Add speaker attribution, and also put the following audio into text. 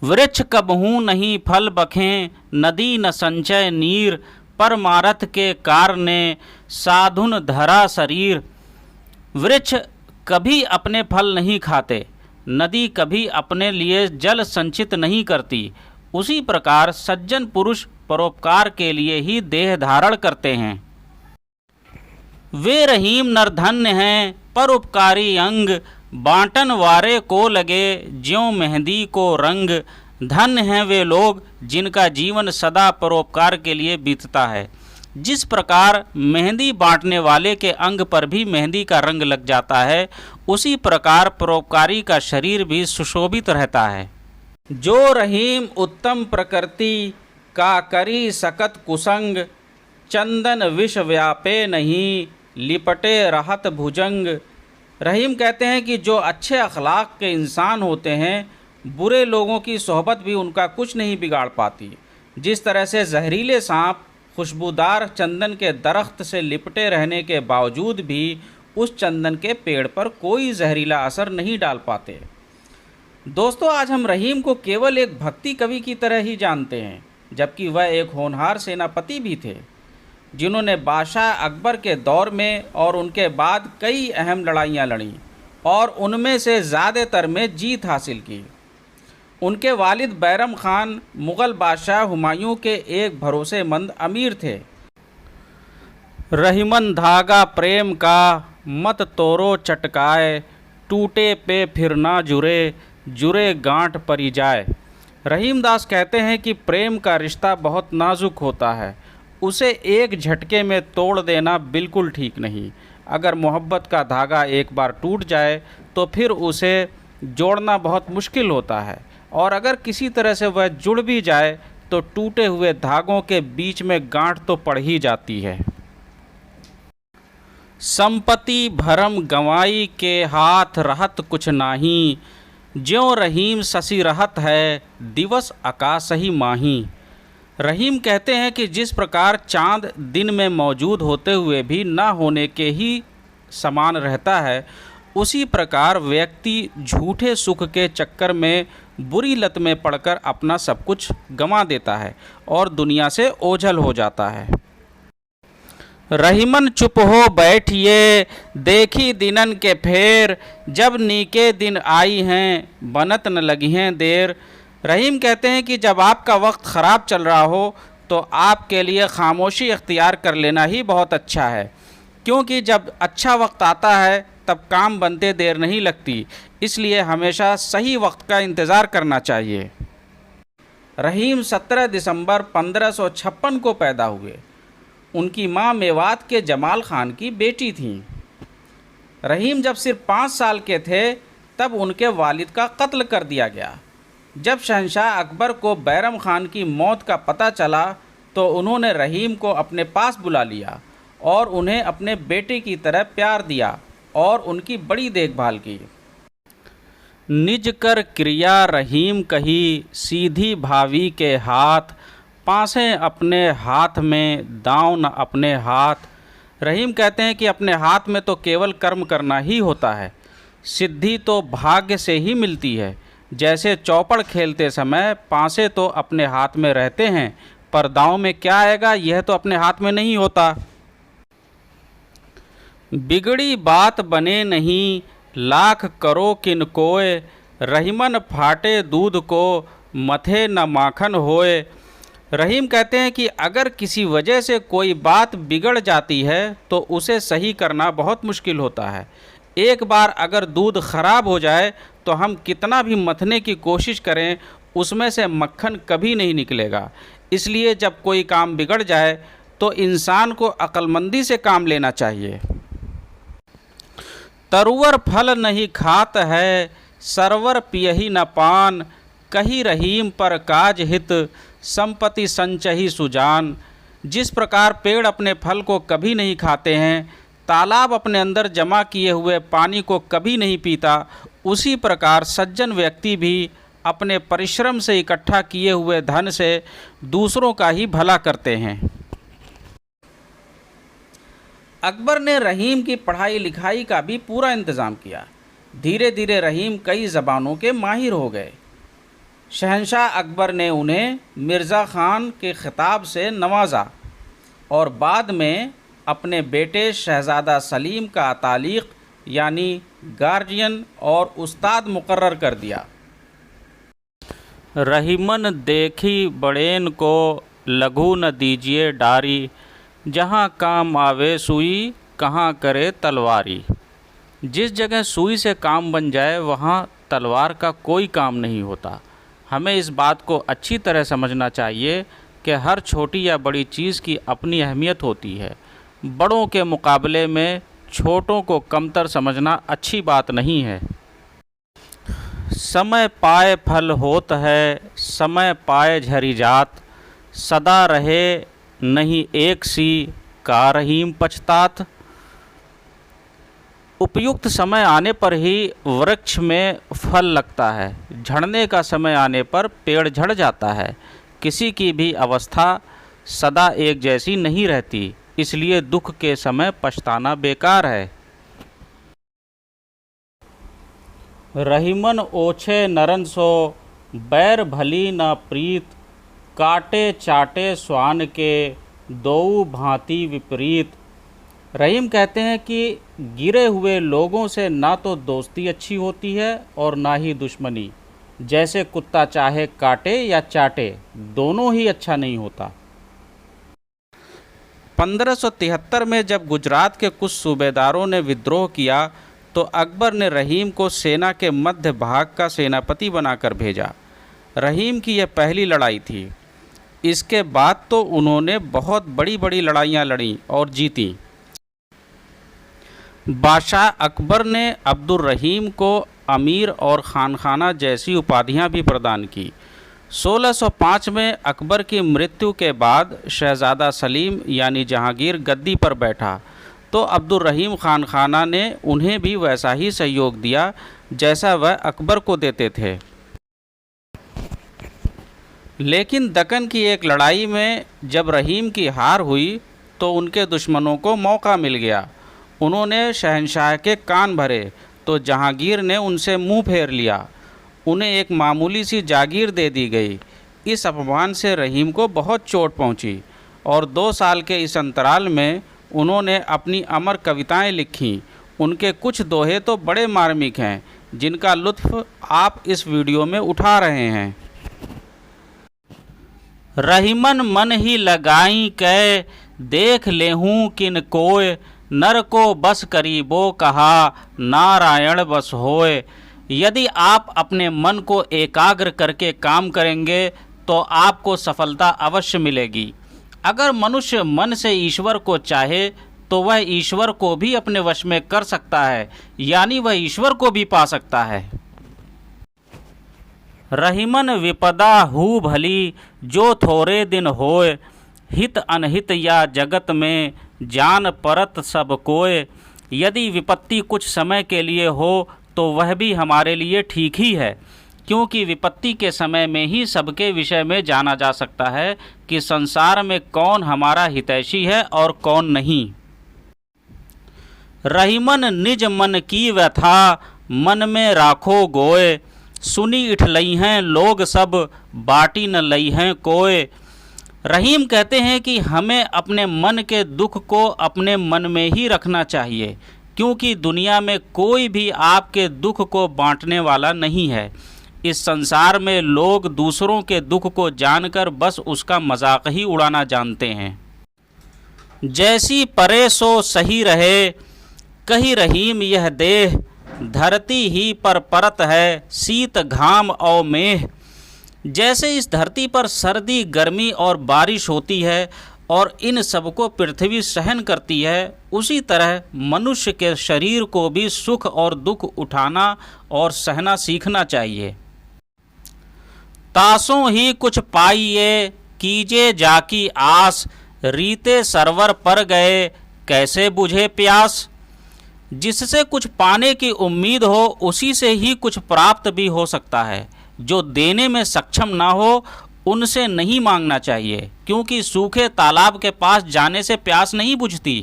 Speaker 1: वृक्ष कबहू नहीं फल बखें, नदी न संचय नीर, परमारथ के कारणे साधुन धरा शरीर। वृक्ष कभी अपने फल नहीं खाते, नदी कभी अपने लिए जल संचित नहीं करती, उसी प्रकार सज्जन पुरुष परोपकार के लिए ही देह धारण करते हैं। वे रहीम नरधन्य हैं परोपकारी अंग, बांटन वारे को लगे ज्यों मेहंदी को रंग। धन्य हैं वे लोग जिनका जीवन सदा परोपकार के लिए बीतता है। जिस प्रकार मेहंदी बांटने वाले के अंग पर भी मेहंदी का रंग लग जाता है, उसी प्रकार परोपकारी का शरीर भी सुशोभित रहता है। जो रहीम उत्तम प्रकृति का करी सकत कुसंग, चंदन विष व्यापे नहीं लिपटे रहत भुजंग। रहीम कहते हैं कि जो अच्छे अखलाक के इंसान होते हैं, बुरे लोगों की सोहबत भी उनका कुछ नहीं बिगाड़ पाती। जिस तरह से जहरीले सांप खुशबूदार चंदन के दरख्त से लिपटे रहने के बावजूद भी उस चंदन के पेड़ पर कोई जहरीला असर नहीं डाल पाते। दोस्तों, आज हम रहीम को केवल एक भक्ति कवि की तरह ही जानते हैं, जबकि वह एक होनहार सेनापति भी थे, जिन्होंने बादशाह अकबर के दौर में और उनके बाद कई अहम लड़ाइयाँ लड़ी और उनमें से ज़्यादातर में जीत हासिल की। उनके वालिद बैरम खान मुग़ल बादशाह हुमायूं के एक भरोसेमंद अमीर थे। रहीमन धागा प्रेम का मत तोरो चटकाए, टूटे पे फिर ना जुरे, जुरे गांठ परी जाए। रहीमदास कहते हैं कि प्रेम का रिश्ता बहुत नाजुक होता है, उसे एक झटके में तोड़ देना बिल्कुल ठीक नहीं। अगर मोहब्बत का धागा एक बार टूट जाए तो फिर उसे जोड़ना बहुत मुश्किल होता है, और अगर किसी तरह से वह जुड़ भी जाए तो टूटे हुए धागों के बीच में गांठ तो पड़ ही जाती है। संपत्ति भरम गंवाई के हाथ रहत कुछ नाही, ज्यों रहीम ससी रहत है दिवस आकाश ही माही। रहीम कहते हैं कि जिस प्रकार चाँद दिन में मौजूद होते हुए भी ना होने के ही समान रहता है, उसी प्रकार व्यक्ति झूठे सुख के चक्कर में बुरी लत में पड़कर अपना सब कुछ गंवा देता है और दुनिया से ओझल हो जाता है। रहीमन चुप हो बैठिए देखी दिनन के फेर, जब नीके दिन आई हैं बनत न लगी हैं देर। रहीम कहते हैं कि जब आपका वक्त ख़राब चल रहा हो तो आपके लिए खामोशी इख्तियार कर लेना ही बहुत अच्छा है, क्योंकि जब अच्छा वक्त आता है तब काम बनते देर नहीं लगती, इसलिए हमेशा सही वक्त का इंतज़ार करना चाहिए। रहीम 17 दिसंबर 1556 को पैदा हुए। उनकी मां मेवात के जमाल खान की बेटी थीं। रहीम जब सिर्फ 5 साल के थे तब उनके वालिद का कत्ल कर दिया गया। जब शहंशाह अकबर को बैरम खान की मौत का पता चला तो उन्होंने रहीम को अपने पास बुला लिया और उन्हें अपने बेटे की तरह प्यार दिया और उनकी बड़ी देखभाल की। निज कर क्रिया रहीम कही सीधी भावी के हाथ, पासे अपने हाथ में दांव न अपने हाथ। रहीम कहते हैं कि अपने हाथ में तो केवल कर्म करना ही होता है, सिद्धि तो भाग्य से ही मिलती है। जैसे चौपड़ खेलते समय पासे तो अपने हाथ में रहते हैं, पर दांव में क्या आएगा यह तो अपने हाथ में नहीं होता। बिगड़ी बात बने नहीं लाख करो किन कोय, रहीमन फाटे दूध को मथे न माखन होए। रहीम कहते हैं कि अगर किसी वजह से कोई बात बिगड़ जाती है तो उसे सही करना बहुत मुश्किल होता है। एक बार अगर दूध ख़राब हो जाए तो हम कितना भी मथने की कोशिश करें, उसमें से मक्खन कभी नहीं निकलेगा। इसलिए जब कोई काम बिगड़ जाए तो इंसान को अक्लमंदी से काम लेना चाहिए। तरुवर फल नहीं खात है सरवर पियही न पान, कही रहीम पर काज हित संपत्ति संचही सुजान। जिस प्रकार पेड़ अपने फल को कभी नहीं खाते हैं, तालाब अपने अंदर जमा किए हुए पानी को कभी नहीं पीता, उसी प्रकार सज्जन व्यक्ति भी अपने परिश्रम से इकट्ठा किए हुए धन से दूसरों का ही भला करते हैं। अकबर ने रहीम की पढ़ाई लिखाई का भी पूरा इंतज़ाम किया। धीरे धीरे रहीम कई ज़बानों के माहिर हो गए। शहंशाह अकबर ने उन्हें मिर्ज़ा ख़ान के ख़िताब से नवाजा और बाद में अपने बेटे शहज़ादा सलीम का तालीक़ यानी गार्जियन और उस्ताद मुकर्रर कर दिया। रहीमन देखी बड़ेन को लघु न दीजिए डारी, जहाँ काम आवे सुई कहाँ करे तलवारी। जिस जगह सुई से काम बन जाए वहाँ तलवार का कोई काम नहीं होता। हमें इस बात को अच्छी तरह समझना चाहिए कि हर छोटी या बड़ी चीज़ की अपनी अहमियत होती है। बड़ों के मुकाबले में छोटों को कमतर समझना अच्छी बात नहीं है। समय पाए फल होत है, समय पाए झरी जात, सदा रहे नहीं एक सी का रहीम पछतात। उपयुक्त समय आने पर ही वृक्ष में फल लगता है, झड़ने का समय आने पर पेड़ झड़ जाता है। किसी की भी अवस्था सदा एक जैसी नहीं रहती, इसलिए दुख के समय पछताना बेकार है। रहीमन ओछे नरन सो, बैर भली ना प्रीत, काटे चाटे स्वान के, दोऊ भांति विपरीत। रहीम कहते हैं कि गिरे हुए लोगों से ना तो दोस्ती अच्छी होती है और ना ही दुश्मनी। जैसे कुत्ता चाहे काटे या चाटे, दोनों ही अच्छा नहीं होता। 1573 में जब गुजरात के कुछ सूबेदारों ने विद्रोह किया तो अकबर ने रहीम को सेना के मध्य भाग का सेनापति बनाकर भेजा। रहीम की यह पहली लड़ाई थी। इसके बाद तो उन्होंने बहुत बड़ी बड़ी लड़ाइयाँ लड़ी और जीती। बादशाह अकबर ने अब्दुर रहीम को अमीर और खानखाना जैसी उपाधियां भी प्रदान की। 1605 में अकबर की मृत्यु के बाद शहज़ादा सलीम यानी जहांगीर गद्दी पर बैठा तो अब्दुर रहीम खानखाना ने उन्हें भी वैसा ही सहयोग दिया जैसा वह अकबर को देते थे। लेकिन दक्कन की एक लड़ाई में जब रहीम की हार हुई तो उनके दुश्मनों को मौका मिल गया। उन्होंने शहंशाह के कान भरे तो जहांगीर ने उनसे मुंह फेर लिया। उन्हें एक मामूली सी जागीर दे दी गई। इस अपमान से रहीम को बहुत चोट पहुंची और 2 साल के इस अंतराल में उन्होंने अपनी अमर कविताएं लिखीं। उनके कुछ दोहे तो बड़े मार्मिक हैं जिनका लुत्फ़ आप इस वीडियो में उठा रहे हैं। रहीमन मन ही लगाई कै, देख लेहूँ किन कोय, नर को बस करीबो कहा, नारायण बस होए। यदि आप अपने मन को एकाग्र करके काम करेंगे तो आपको सफलता अवश्य मिलेगी। अगर मनुष्य मन से ईश्वर को चाहे तो वह ईश्वर को भी अपने वश में कर सकता है, यानी वह ईश्वर को भी पा सकता है। रहीमन विपदा हु भली, जो थोड़े दिन होए, हित अनहित या जगत में, जान परत सब कोय। यदि विपत्ति कुछ समय के लिए हो तो वह भी हमारे लिए ठीक ही है, क्योंकि विपत्ति के समय में ही सबके विषय में जाना जा सकता है कि संसार में कौन हमारा हितैषी है और कौन नहीं। रहीमन निज मन की व्यथा, मन में राखो गोय, सुनी इठलई हैं लोग सब, बाटी न लई हैं कोय। रहीम कहते हैं कि हमें अपने मन के दुख को अपने मन में ही रखना चाहिए, क्योंकि दुनिया में कोई भी आपके दुख को बांटने वाला नहीं है। इस संसार में लोग दूसरों के दुख को जानकर बस उसका मजाक ही उड़ाना जानते हैं। जैसी परे सो सही रहे, कही रहीम यह देह, धरती ही पर परत है, शीत घाम और मेह। जैसे इस धरती पर सर्दी गर्मी और बारिश होती है और इन सबको पृथ्वी सहन करती है, उसी तरह मनुष्य के शरीर को भी सुख और दुख उठाना और सहना सीखना चाहिए। तासों ही कुछ पाइए, कीजे जाकी आस, रीते सरवर पर गए, कैसे बुझे प्यास। जिससे कुछ पाने की उम्मीद हो उसी से ही कुछ प्राप्त भी हो सकता है। जो देने में सक्षम ना हो उनसे नहीं मांगना चाहिए, क्योंकि सूखे तालाब के पास जाने से प्यास नहीं बुझती।